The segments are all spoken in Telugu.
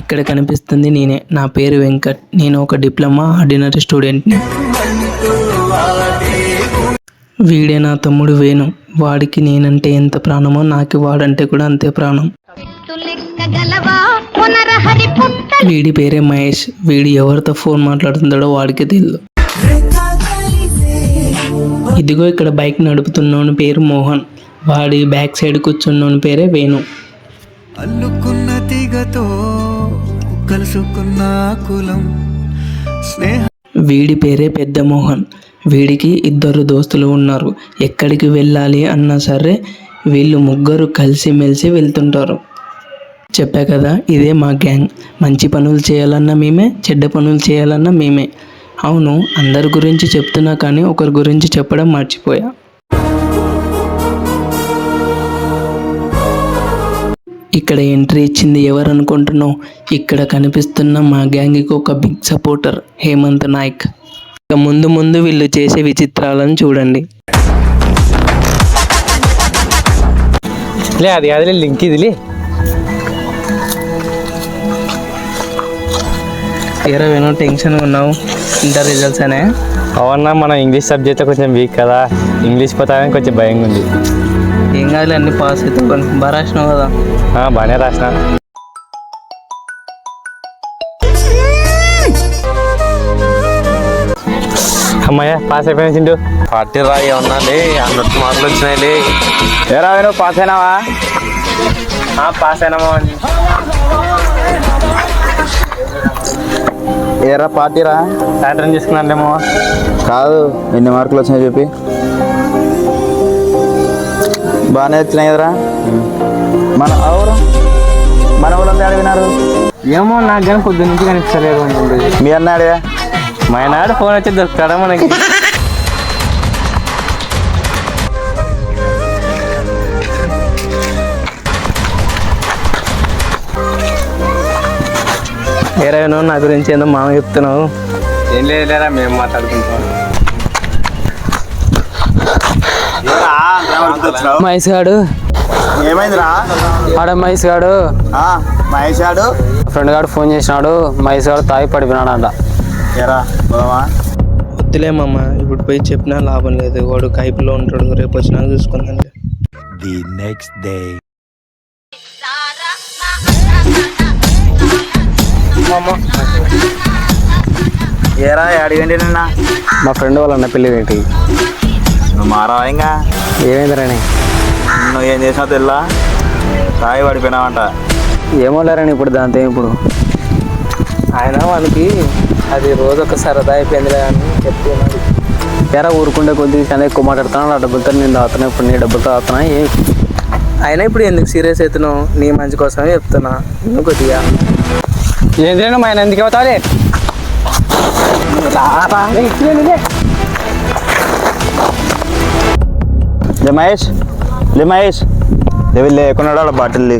ఇక్కడ కనిపిస్తుంది నేనే. నా పేరు వెంకట్. నేను ఒక డిప్లొమా ఆర్డినరీ స్టూడెంట్ని. వీడే నా తమ్ముడు వేణు. వాడికి నేనంటే ఎంత ప్రాణమో నాకు వాడంటే కూడా అంతే ప్రాణం. వీడి పేరే మహేష్. వీడి ఎవరితో ఫోన్ మాట్లాడుతుందో వాడికి తెలియదు. ఇదిగో ఇక్కడ బైక్ నడుపుతున్నోని పేరు మోహన్. వాడి బ్యాక్ సైడ్ కూర్చున్నోని పేరే వేణు. అల్లుకున్న తీగతో కలుసుకున్న కులం స్నేహ. వీడి పేరే పెద్ద మోహన్. వీడికి 2 దోస్తులు ఉన్నారు. ఎక్కడికి వెళ్ళాలి అన్నా సరే వీళ్ళు ముగ్గురు కలిసిమెలిసి వెళ్తుంటారు. చెప్పా కదా, ఇదే మా గ్యాంగ్. మంచి పనులు చేయాలన్నా మేమే, చెడ్డ పనులు చేయాలన్నా మేమే. అవును, అందరి గురించి చెప్తున్నా కానీ ఒకరి గురించి చెప్పడం మర్చిపోయా. ఇక్కడ ఎంట్రీ ఇచ్చింది ఎవరు అనుకుంటున్నావు? ఇక్కడ కనిపిస్తున్న మా గ్యాంగ్కి ఒక బిగ్ సపోర్టర్ హేమంత్ నాయక్. ఇక ముందు ముందు వీళ్ళు చేసే విచిత్రాలను చూడండి. అది కాదులే, లింక్ ఇదిలే. ఏమో టెన్షన్ ఉన్నావు, ఇంటర్ రిజల్ట్స్ అనే? అవునా, మన ఇంగ్లీష్ సబ్జెక్ట్లో కొంచెం వీక్ కదా, ఇంగ్లీష్ పోతామని కొంచెం భయంగా ఉంది. ఏం కాదు, అన్ని పాస్ అవుతావు. బాగా రాసినావు కదా? బాగానే రాసిన. అమ్మాయ పాస్ అయిపోయినా చింటూ. 40 రా, ఏమన్నా 100 మార్కులు వచ్చినాయి. ఏరా నువ్వు పాస్ అయినావా? పాస్ అయినామా? ఏరా పార్టీరా? సాయంత్రం చేసుకున్నాలేమో. కాదు, ఎన్ని మార్కులు వచ్చినాయి చెప్పి. బాగానే వచ్చినాయి కదరా. మన వాళ్ళంతా అడిగినారు. ఏమో నాకు కానీ కొద్ది నుంచి కనిపిస్తలేదు. మీ అన్నాడే? మా నాడు ఫోన్ వచ్చి దొరుకుతాడా మనకి? ఏరైనా నా గురించి ఏందో మామ చెప్తున్నావు. ఏం లేదులేరా, మేము మాట్లాడుకుంటాం. మహేష్ గాడు ఏమైందిరా? మహేష్ గాడు మహేష్ గాడు ఫ్రెండ్ గాడు ఫోన్ చేసినాడు. మహేష్ గాడు తాగి పడిపోయినాడంట. వద్దులే మామ, ఇప్పుడు పోయి చెప్పినా లాభం లేదు. వాడు కైపులో ఉంటాడు, రేపు వచ్చినా చూసుకుందాం. The next day. ఏరా అడిగండి నిన్న మా ఫ్రెండ్ వాళ్ళ అన్న పెళ్ళి ఏంటి? నువ్వు మారావా? ఇంకా ఏమైందిరాని? నువ్వు ఏం చేసినావు తెల్లా? తాగి పడిపోయినావంట. ఏమో లేరని ఇప్పుడు దాంతో. ఇప్పుడు ఆయన వాళ్ళకి అది రోజు ఒక సరదా అయిపోయిందిలే అని చెప్తున్నాడు. ఎరా ఊరుకుంటే కొద్దిగా చాలా ఎక్కువ మాట్లాడుతున్నాను. ఆ డబ్బులతో నేను తాగుతున్నా. ఇప్పుడు నీ డబ్బులతో తాగుతున్నా. అయినా ఇప్పుడు ఎందుకు సీరియస్ అవుతున్నావు? నీ మంచి కోసమే చెప్తున్నా. నువ్వు కొద్దిగా ఏంద్రేనా మా ఆయన ఎందుకు అవుతాలే. మహేష్ మహేష్ లేకున్నాడు వాళ్ళ బాటిల్.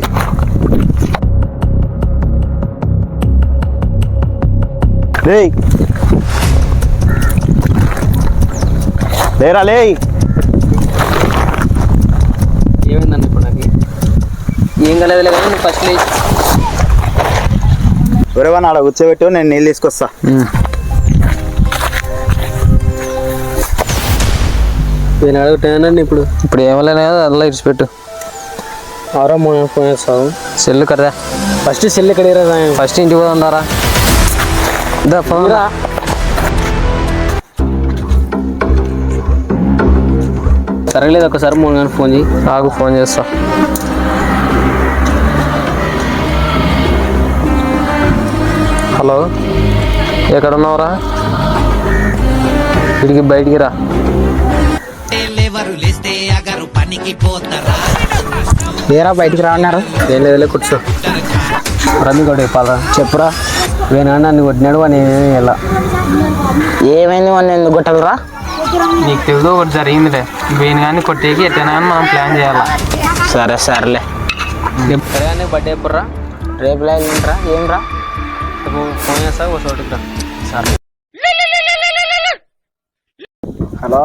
లేరా లే. ఏమైందండి ఇప్పుడు? నాకు ఏం కలగలే కానీ నువ్వు ఫస్ట్ లే. ఎవరేవన్నా అలా కూర్చోబెట్టు, నేను నీళ్ళు తీసుకొస్తా. నేను అడుగుతానండి. ఇప్పుడు ఏమలేనా కదా, అలా ఇడిచిపెట్టు. ఆరో ఫోన్ చేస్తావు. సెల్లు కదా, ఫస్ట్ సెల్ ఎక్కడ? ఫస్ట్ ఇంటికి పోదా ఉన్నారా? ఫోన్ రా. సరేలేదు, ఒకసారి ఫోన్ చేయి. నాకు ఫోన్ చేస్తా. హలో, ఎక్కడ ఉన్నావురా? ఇడికి బయటికి రా. ఏరా బయటికి రా అన్నారు. ఏం లేదులే, కూర్చో. రమ్మి కూడా చెప్పాలరా. చెప్పురా. వేనా నన్ను కొట్టినాడు అని ఎలా? ఏమైంది? మన ఎందుకు కొట్టాలరా? నీకు తెలుగు ఒకటి జరిగిందిలే. వేణు కానీ కొట్టేకి ఎట్టైనా కానీ మనం ప్లాన్ చేయాలా. సరేలే. సరే బర్త్డే ఎప్పుడు రా? రేపు లేదురా. ఏం రా? ఫోన్ చేస్తా, ఒక చోటుకి రా. సరే. హలో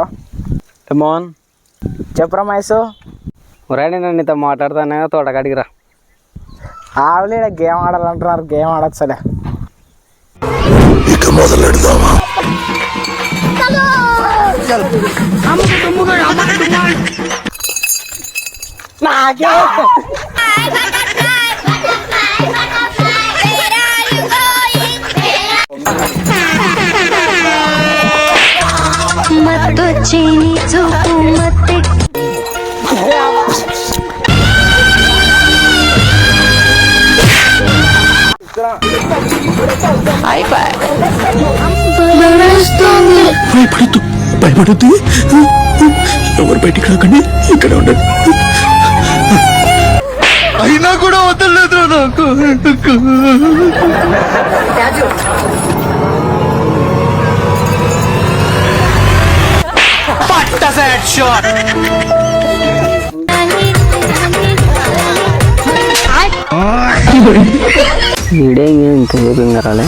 మోహన్, చెప్పురా మహేష్. ఒరేయ్ నేను నీతో మాట్లాడుతానే, తోటకాడికి రా. ఆవులే గేమ్ ఆడాలంటున్నారు, గేమ్ ఆడొచ్చలే. ఇక మొదలెడదామా? నాకే మత్తొచ్చి నీ చూపు మత్తె భయపడద్దు. ఎవరు బయటికి రాకండి, ఇక్కడ ఉండండి. అయినా కూడా వదలలేదు నాకు. వీడే ఇంత చెప్పింది రాలే.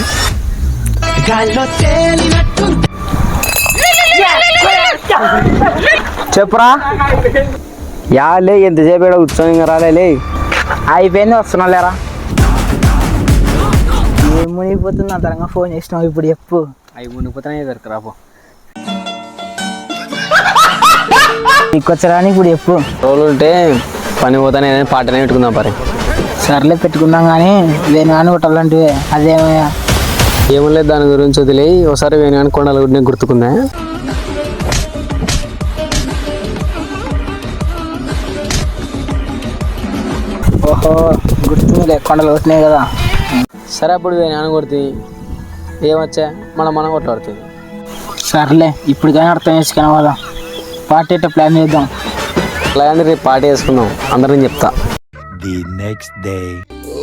చెప్పురా. యాలే ఎంతసేపు ఇక్కడ కూర్చొని రాలే. అయిపోయింది, వస్తున్నా లేరా. ఏం మునిగిపోతుంది అంతరంగా ఫోన్ చేసినావు, ఇప్పుడు చెప్పు. అవి మునిగిపోతానే దొరకరాపో. నీకొచ్చరా ఇప్పుడు చెప్పు. రోజులు ఉంటే పని పోతానే పాటనే పెట్టుకుందాం పరి. సర్లే పెట్టుకుందాం కానీ వేణు కానీ కొట్టాలంటే అదేమయ్యా. ఏమో లేదు, దాని గురించి వదిలే. ఒకసారి వేణు కానీ కొండల గుడి గుర్తుకుందా. ఓహో గుర్తుంది, కొండలు వచ్చినాయి కదా. సరే అప్పుడు వేణు కానీ కొడుతుంది. ఏమొచ్చా మనం కొట్లాడుతుంది. సర్లే ఇప్పుడు కానీ అర్థం చేసుకున్నా కదా. పార్టీ ప్లాన్ చేద్దాం. అలాగే రేపు పార్టీ చేసుకుందాం, అందరం చెప్తా. The next day.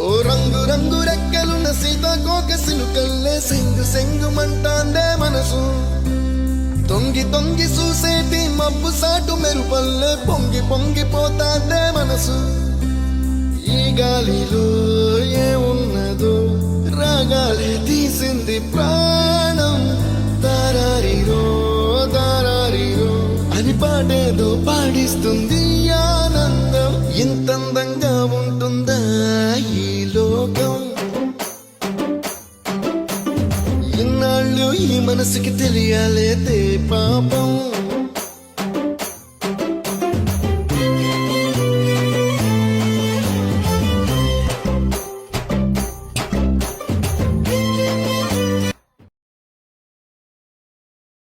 ఓ రంగు రంగు రెక్కలున్న సీతాకోక సిలుకల్లే సెంగు సెంగు మంటాందే మనసు. తొంగి తొంగి చూసేటి మబ్బు సాటు మెరుపల్లే పొంగి పొంగిపోతాందే మనసు. ఈ గాలిలో ఏమున్నదో రాగాలి తీసింది ప్రాణం. దారారిరో దారారిరో అని పాడేదో పాడిస్తుంది ఆనందం. ఇంత అందంగా ఉంటుందా ఈ లోకం. ఇన్నాళ్ళు ఈ మనసుకి తెలియాలేదే పాపం.